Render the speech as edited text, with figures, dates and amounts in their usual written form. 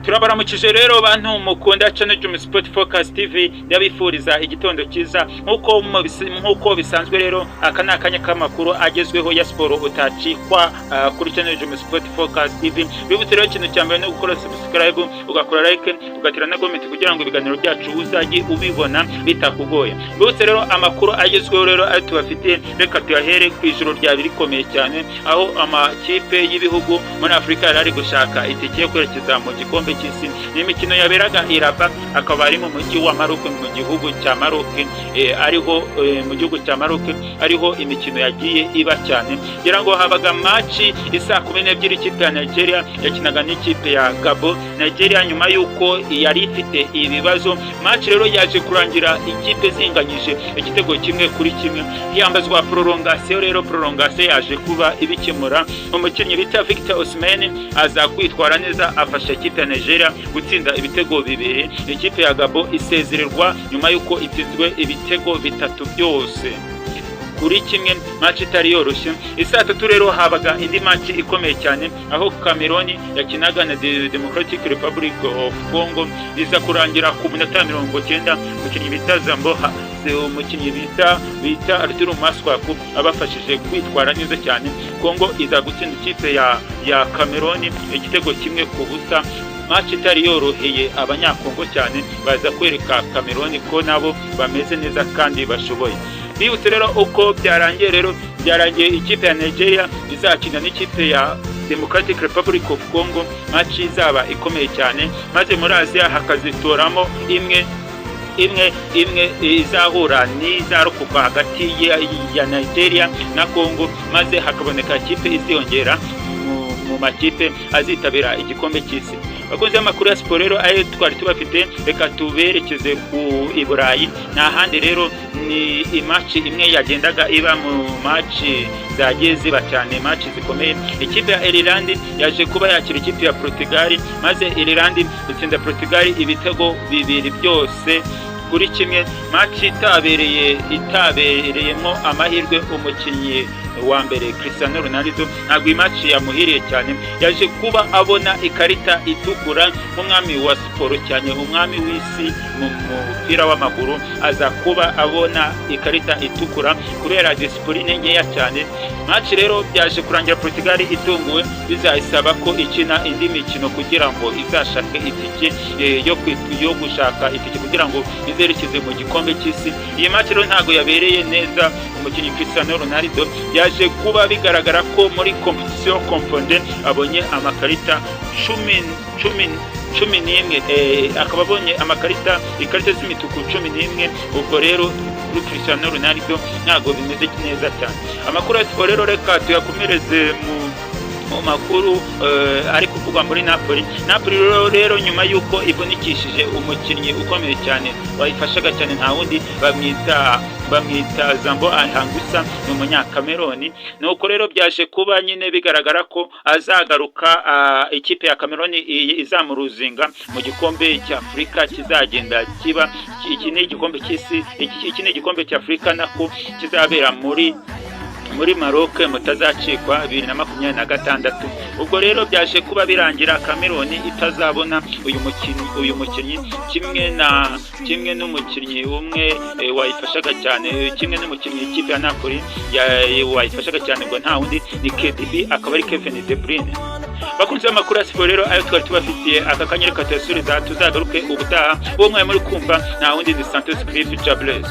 Turabaramukije rero bantu mukunda channel Jum Sport Focus TV ndabifuriza igitondo cyiza nkuko bisanzwe rero aka nakanya kamakuru agezweho ya sport utacikwa kuri channel Jum Sport Focus TV. Bibutse rero ikintu cyambere no gukora subscribe, ugakora like, ugatira na comment kugira ngo ibiganiro byacu uzajye ubibona bitakugoye. Bibutse rero amakuru agezweho rero ari tubafite, reka tuyahere ku ijoro rya birikomeye cyane aho amakipe y'ibihugu muri Afrika yari gushaka itike yo kwerekeza mu gikombe cy'isi. Ni imikino yaberaga Iraba, akaba ari mu mujyi wa Maroc mu gihugu cya Maroc, ariho mu gihugu cya Maroc ariho imikino yagiye iba cyane. Ngira ngo habaga match isa 12 ikipe ya Nigeria yakinaga n'ikipe ya Gabon. Nigeria nyuma yuko yari ifite ibibazo, match rero yaje kurangira ikipe zinganyije igitego kimwe kuri kimwe, hiyambazwa prolongation. Rero prolongation yaje kuba ibikemura, umukinnyi bita Victor Osimhen aza kwitwara neza afasha ikipe ya Nigeria gutsinda ibitego bibiri. Ikipe ya Gabon isezererwa nyuma yuko itsinzwe ibitego bitatu byose kuri kimwe, match itari yoroshye. Isa 3 rero habaga indi match ikomeye cyane aho Cameroon yakinaga na Democratic Republic of Congo, iza kurangira ku minota 90 umukinnyi bita Zamboha, umukinnyi bita Arturo Maswaku abafashije kwitwara neza cyane. Congo iza gutsinda ikipe ya Cameroon igitego kimwe ku busa. Match itari yoroheye abanyakongo cyane, baza kwereka Cameroon ko nabo bameze neza kandi bashoboye. Bibutse rero uko byarangiye ikipe ya Nigeria izakina n'ikipe ya Democratic Republic of Congo, match izaba ikomeye cyane, maze muri Asia hakazitoramo imwe izahura n'izarokoka hagati ya Nigeria na Congo, maze hakaboneka ikipe iziyongera mu makipe azitabira igikombe cy'isi. Bakunze amakuru ya siporo rero ayo twari tubafite, reka tuberekeze ku Iburayi. Nta handi rero ni match imwe yagendaga iba mu match zagiye ziba cyane, match zikomeye. Ikipe ya Ireland yaje kuba yakira ikipe ya Portugal, maze Ireland itsinda Portugal ibitego bibiri byose kuri kimwe. Match itabereyemo amahirwe umukinnyi wa mbere Cristiano Ronaldo, ntabwo match yamuhiriye cyane, yaje kuba abona ikarita itukura nk'umwami wa siporo cyane, umwami w'isi mu mupira w'amaguru, aza kuba abona ikarita itukura kubera discipline nkeya cyane. Match rero byaje kurangira Portugal itunguwe, bizayisaba ko ikina indi mikino kugira ngo izashake itike yo gushaka itike kugira ngo izerekeze mu gikombe cy'isi. Iyi match rero ntago yabereye neza umukinnyi Cristiano Ronaldo, yaje kuba bigaragara ko muri competition confondée abonye amakarita 11, akaba abonye ikarita z'imituku 11. Ubwo rero kuri Cristiano Ronaldo ntago bimeze neza cyane. Amakuru ya siporo rero reka tuyakomereze mu makuru ari kuvugwa muri Napoli rero nyuma yuko ivunikishije umukinnyi ukomeye cyane wayifashaga cyane, nta wundi bamwita Zambo Anguissa, ni umunyakameroni. Nuko rero byaje kuba nyine bigaragara ko azagaruka ikipe ya Cameroon izamuruzinga mu gikombe cya Afrika kizagenda kiba. Iki ni igikombe cy'isi, iki ni igikombe cya Afrika nako kizabera muri Maroc mutazacikwa 2026. Ubwo rero byaje kuba birangira Cameroon itazabona uyu mukinnyi kimwe n'umukinnyi umwe wayifashaga cyane, kimwe n'umukinnyi ikipe ya Napoli wayifashaga cyane ngo nta wundi ni KDB, akaba ari Kevin De Bruyne. Bakunze amakuru ya siporo rero ayo twari tubafitiye aka kanyere katasubiza, tuzagaruke ubutaha. Uwo mwaye muri kumva nta wundi ni Santos Cliff Jables.